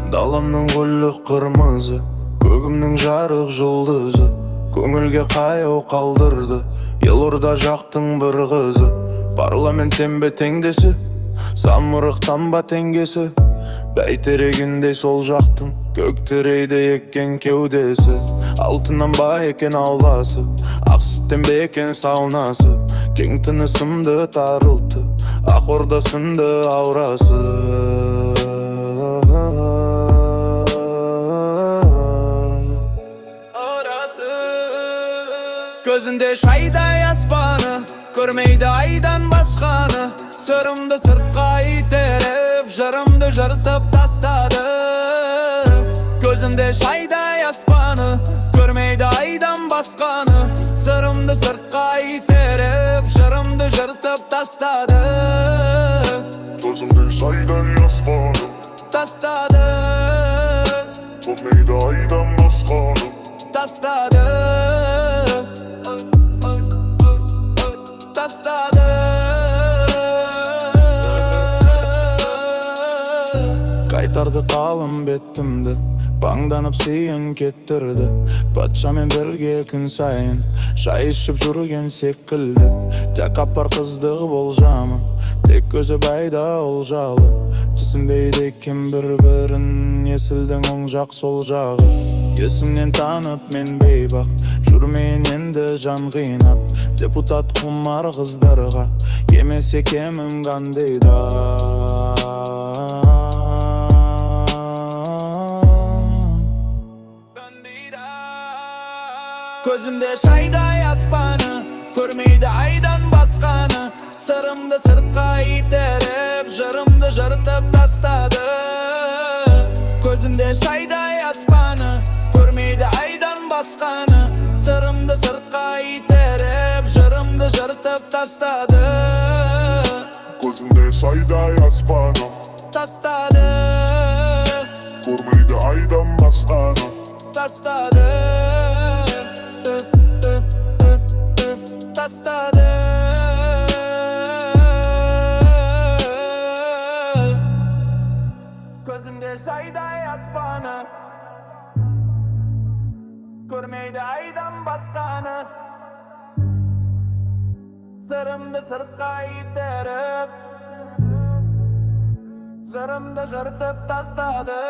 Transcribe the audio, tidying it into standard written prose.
Dalamның гүлі қырмызы, көгімнің жарық жұлдызы, көңілге қаяу қалдырды. Елорда жақтың бір қызы, парламент тембе теңдесі, самырық тамба теңгесі. Бәйтерегіндей сол жақтың көктерейді еккен кеудесі. Алтыннан ба екен ауласы, ақ сүттен бе екен саунасы. Кең тынысымды тарылтты, ақ ордасынды аурасы. Көзінде шайдай аспаны, көрмейді айдан басқаны. Сырымды сыртқа итеріп, жырымды жыртып тастады. Көзінде шайдай аспаны, көрмейді айдан басқаны. Сырымды сыртқа итеріп, жырымды жыртып тастады. Көзінде шайдай аспаны, тастады. көрмейді айдан басқаны. Тастады. Қайтарды қалым беттімді, паңданып сүйін кеттірді. Патшамен бірге күн сайын шай ішіп жүрген секілді. Тәкаппар қыздығы болжамы, тек көзі байда олжалы. Түсінбейді кім бір-бірін, есілдің оң жақ сол жағы. Есімнен танып мен бейбақ, жүрмейін енді жан қинап. Депутат құмар қыздарға, емесе кемім қандайда. Көзінде шайдай аспаны, көрмейді айдан басқаны. Сырымды сыртқа итеріп, жырымды жыртып тастады. Көзінде шайдай аспаны, көрмейді айдан басқаны. Сырымды сыртқа итеріп, жырымды жыртып тастады. Көзінде шайдай аспаны, тастады. көрмейді айдан басқаны. Тастады. Тастады. Көзінде шайдай аспаны, көрмейді айдан басқаны. Сырымды сыртқа итеріп, жырымды жыртып тастады.